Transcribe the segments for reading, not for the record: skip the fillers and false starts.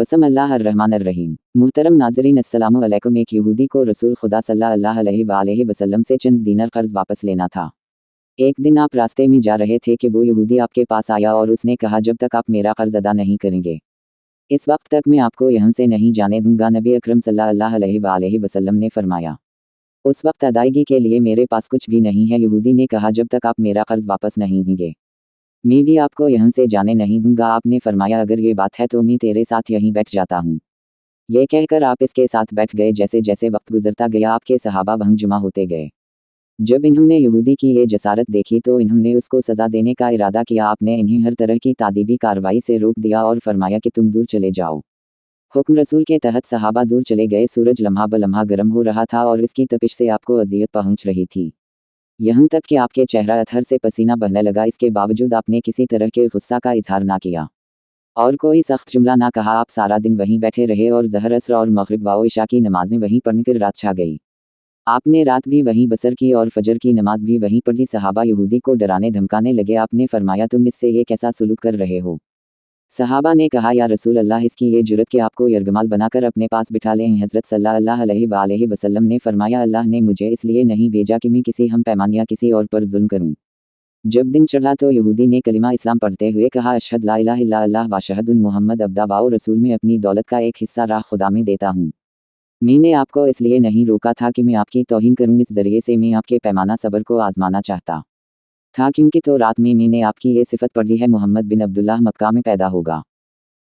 बसम अल्लाह अर्रहमान अर्रहीम। मुहतरम नाज़रीन, अस्सलामु अलैकुम। एक यहूदी को रसूल खुदा सल्लल्लाहु अलैहि वसल्लम से चंद दीनार कर्ज वापस लेना था। एक दिन आप रास्ते में जा रहे थे कि वो यहूदी आपके पास आया और उसने कहा, जब तक आप मेरा कर्ज अदा नहीं करेंगे इस वक्त तक मैं आपको यहाँ से नहीं जाने दूंगा। नबी अकरम सल्लल्लाहु अलैहि वसल्लम ने फरमाया, उस वक्त अदायगी के लिए मेरे पास कुछ भी नहीं है। यहूदी ने कहा, जब तक आप मेरा कर्ज वापस नहीं देंगे मैं भी आपको यहाँ से जाने नहीं दूंगा। आपने फरमाया, अगर ये बात है तो मैं तेरे साथ यहीं बैठ जाता हूँ। ये कहकर आप इसके साथ बैठ गए। जैसे जैसे वक्त गुजरता गया आपके सहाबा वहीं जुमा होते गए। जब इन्होंने यहूदी की ये जसारत देखी तो इन्होंने उसको सज़ा देने का इरादा किया। आपने इन्हें हर तरह की तादीबी कार्रवाई से रोक दिया और फरमाया कि तुम दूर चले जाओ। हुक्म रसूल के तहत सहाबा दूर चले गए। सूरज लम्हा ब लम्हा गर्म हो रहा था और इसकी तपिश से आपको अजियत पहुंच रही थी, यहाँ तक कि आपके चेहरा अथर से पसीना बहने लगा। इसके बावजूद आपने किसी तरह के गुस्सा का इजहार ना किया और कोई सख्त जुमला ना कहा। आप सारा दिन वहीं बैठे रहे और ज़हर, असर और मगरिब व इशा की नमाजें वहीं पढ़ी। फिर रात छा गई। आपने रात भी वहीं बसर की और फजर की नमाज भी वहीं पढ़ी। सहाबा यहूदी को डराने धमकाने लगे। आपने फरमाया, तुम इससे ये कैसा सलूक कर रहे हो? सहाबा ने कहा, या रसूल अल्लाह, इसकी ये जुरत कि आपको यरगमाल बनाकर अपने पास बिठा लें। हज़रत सल्लल्लाहु अलैहि वसल्लम ने फरमाया, अल्लाह ने मुझे इसलिए नहीं भेजा कि मैं किसी हम पैमान या किसी और पर जुल्म करूं। जब दिन चढ़ा तो यहूदी ने कलिमा इस्लाम पढ़ते हुए कहा, अशहद ला इलाहा इल्लल्लाह व अशहदु मुहम्मद अब्दा व रसूल। में अपनी दौलत का एक हिस्सा राह खुदा में देता हूँ। मैंने आपको इसलिए नहीं रोका था कि मैं आपकी तौहीन करूँ। इस ज़रिए से मैं आपके पैमाना सब्र को आजमाना चाहता था, क्योंकि तो रात में मैंने आपकी ये सिफत पढ़ी है, मोहम्मद बिन अब्दुल्लाह मक्का में पैदा होगा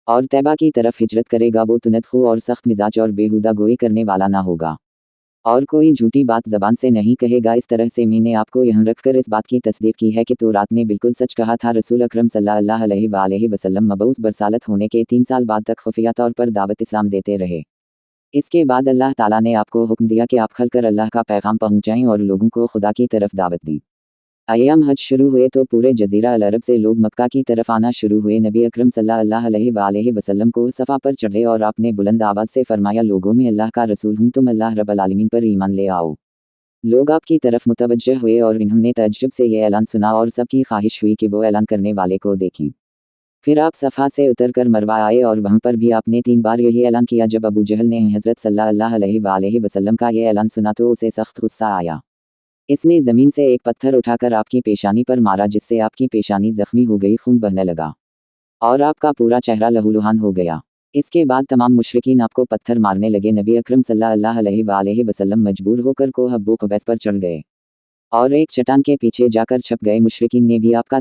और तैबा की तरफ हिजरत करेगा। वो तुनदखू और सख्त मिजाज और बेहुदा गोई करने वाला ना होगा और कोई झूठी बात ज़बान से नहीं कहेगा। इस तरह से मैंने आपको यहाँ रखकर इस बात की तस्दीक की है कि तो रात ने बिल्कुल सच कहा था। रसूल अकरम सल्लल्लाहु अलैहि वसल्लम मबऊस बरसालत होने के 3 साल बाद तक खुफिया तौर पर दावत इस्लाम देते रहे। इसके बाद अल्लाह ताला ने आपको हुक्म दिया कि आप खलकर अल्लाह का पैगाम पहुँचाएँ और लोगों को खुदा की तरफ दावत दी। अय्याम हज शुरू हुए तो पूरे जजीरा अल अरब से लोग मक्का की तरफ आना शुरू हुए। नबी अकरम सल्लल्लाहु अलैहि वसल्लम को सफ़ा पर चढ़े और आपने बुलंद आवाज़ से फरमाया, लोगों में अल्लाह का रसूल हूँ, तुम अल्लाह रब्बुल आलमीन पर ईमान ले आओ। लोग आपकी तरफ मुतवज्जह हुए और इन्होंने तअज्जुब से ये ऐलान सुना और सबकी ख्वाहिश हुई कि वो ऐलान करने वाले को देखें। फिर आप सफ़ा से उतरकर मरवा आए और वहाँ पर भी आपने 3 बार यही ऐलान किया। जब अबू जहल ने हज़रत सल्लल्लाहु अलैहि वसल्लम का ये ऐलान सुना तो उसे सख्त गुस्सा आया। इसने ज़मीन से एक पत्थर उठाकर आपकी पेशानी पर मारा, जिससे आपकी पेशानी ज़ख्मी हो गई, खून बहने लगा और आपका पूरा चेहरा लहूलुहान हो गया। इसके बाद तमाम मुशरिकीन आपको पत्थर मारने लगे। नबी अकरम सल्लल्लाहु अलैहि वसल्लम मजबूर होकर कोह अबू क़ुबैस पर चढ़ गए और एक चट्टान के पीछे जाकर छप गए। मुशरिकीन ने भी आपका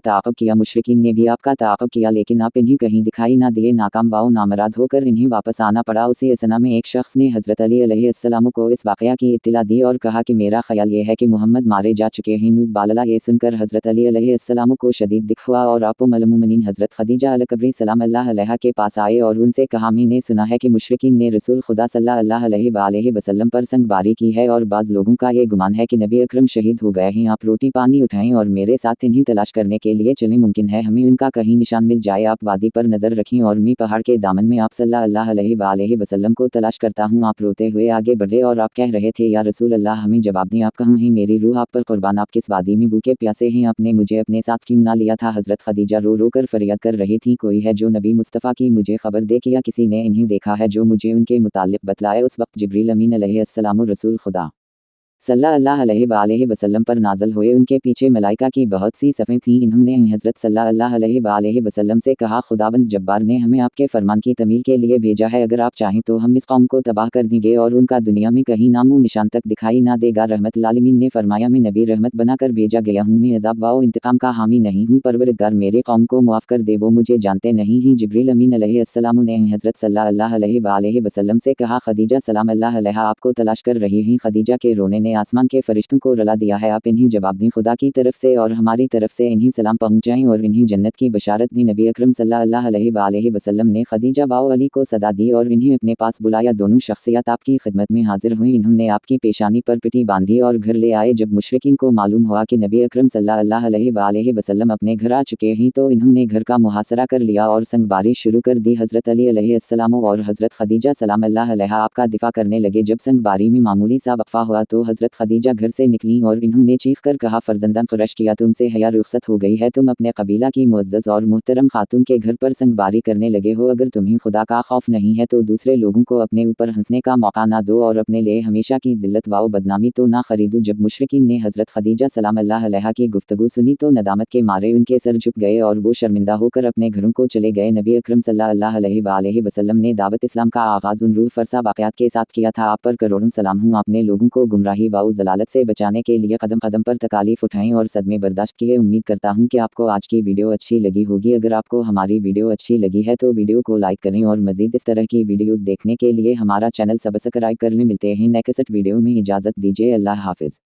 ताक़ब किया, लेकिन आप इन्हें कहीं दिखाई ना दिए। नाकाम व नामराद होकर इन्हें वापस आना पड़ा। उसी असना में एक शख्स ने हज़रत अली अलैहिस्सलाम को इस वाक़या की इत्तिला दी और कहा कि मेरा ख़याल ये है कि मोहम्मद मारे जा चुके हैं। नुज़बालला ये सुनकर हज़रत अली अलैहिस्सलाम को शदीद दुख हुआ और आप उम्मुल मोमिनीन हज़रत खदीजा अलकबरी सलाम अल्लाह अलैहा के पास आए और उनसे कहा, मैंने सुना है कि मुशरिकीन ने रसूल खुदा सल्लल्लाहु अलैहि वसल्लम पर संगबारी की है और बाज़ लोगों का ये गुमान है कि नबी अकरम शहीद हो गए हैं। आप रोटी पानी उठाएं और मेरे साथ इन्हें तलाश करने के लिए चलें। मुमकिन है हमें उनका कहीं निशान मिल जाए। आप वादी पर नज़र रखें और मैं पहाड़ के दामन में आप सल्लल्लाहु अलैहि वसल्लम को तलाश करता हूँ। आप रोते हुए आगे बढ़े और आप कह रहे थे, या रसूल अल्लाह, हमें जवाब दें, आप कहाँ हैं? मेरी रूह आप पर कुर्बान, आप किस वादी में भूखे प्यासे हैं? आपने मुझे अपने साथ क्यों ना लिया था? हज़रत खदीजा रो रो कर फरियाद कर रही थी, कोई है जो नबी मुस्तफ़ा की मुझे खबर दे कि या किसी ने इन्हें देखा है जो मुझे उनके मुताल्लिक़ बतलाए। उस वक्त जिब्रील अमीन अलैहिस्सलाम रसूल खुदा सल्लल्लाहु अलैहि वसल्लम पर नाज़िल हुए। उनके पीछे मलाइका की बहुत सी सफ़ें थीं। इन्होंने हज़रत सल्लल्लाहु अलैहि वसल्लम से कहा, खुदावंद जब्बार ने हमें आपके फरमान की तमील के लिए भेजा है। अगर आप चाहें तो हम इस कौम को तबाह कर देंगे और उनका दुनिया में कहीं नामो निशान तक दिखाई ना देगा। रहमतुल आलमीन ने फरमाया, मैं नबी रहमत बनाकर भेजा गया हूँ, मैं अज़ाब व इंतकाम का हामी नहीं हूँ। परवरदिगार, मेरे कौम को मुआफ़ कर दे, वो मुझे जानते नहीं हैं। जिब्रील अमीन अलैहिस्सलाम ने हज़रत सल्लल्लाहु अलैहि वसल्लम से कहा, खदीजा सलाम अल्लाह अलैहा आपको तलाश कर रही हैं। खदीजा के रोने ने आसमान के फरिश्तों को रुला दिया है। आप इन्हें जवाब दें, खुदा की तरफ से और हमारी तरफ से इन्हें सलाम पहुँचाएं और इन्हें जन्नत की बशारत दी। नबी अकरम सल्लल्लाहु अलैहि वसल्लम ने खदीजा व अली को सदा दी और इन्हें अपने पास बुलाया। दोनों शख्सियत आपकी खिदमत में हाजिर हुई। इन्होंने आपकी पेशानी पर पिटी बांधी और घर ले आए। जब मुशरिकीन को मालूम हुआ कि नबी अकरम सल्लल्लाहु अलैहि वसल्लम अपने घर आ चुके हैं तो इन्होंने घर का मुहासरा कर लिया और संगबारी शुरू कर दी। हज़रत अली अलैहिस्सलाम और हज़रत खदीजा सलाम अल्लाह अलैहा आपका दिफा करने लगे। जब संगबारी में मामूली सा वक़फ़ा हुआ तो हज़रत खदीजा घर से निकलीं और इन्होंने चीख कर कहा, फर्जंदान कुरैश, किया तुमसे हया रुखसत हो गई है, तुम अपने कबीला की मुअज़्ज़ज़ और मुहतरम खातून के घर पर संगबारी करने लगे हो। अगर तुम्हें खुदा का खौफ नहीं है तो दूसरे लोगों को अपने ऊपर हंसने का मौका ना दो और अपने लिए हमेशा की ज़िल्लत व बदनामी तो ना खरीदो। जब मुशरिकीन ने हज़रत खदीजा सलाम अल्लाह अलैहा की गुफ्तगू सुनी तो नदामत के मारे उनके सर झुक गए और वो शर्मिंदा होकर अपने घरों को चले गए। नबी अकरम सल्लल्लाहु अलैहि वसल्लम ने दावत इस्लाम का आगाज़ उन रूह फरसा वाक़यात के साथ किया था। आप पर करोड़ों सलाम हूँ। आपने लोगों को गुमराही व ज़लालत से बचाने के लिए कदम कदम पर तकालीफ उठाएं और सदमे बर्दाश्त किए। उम्मीद करता हूँ कि आपको आज की वीडियो अच्छी लगी होगी। अगर आपको हमारी वीडियो अच्छी लगी है तो वीडियो को लाइक करें और मज़ीद इस तरह की वीडियोज़ देखने के लिए हमारा चैनल सब्सक्राइब कर लें। मिलते हैं नेक्स्ट वीडियो में, इजाज़त दीजिए, अल्लाह हाफ़िज़।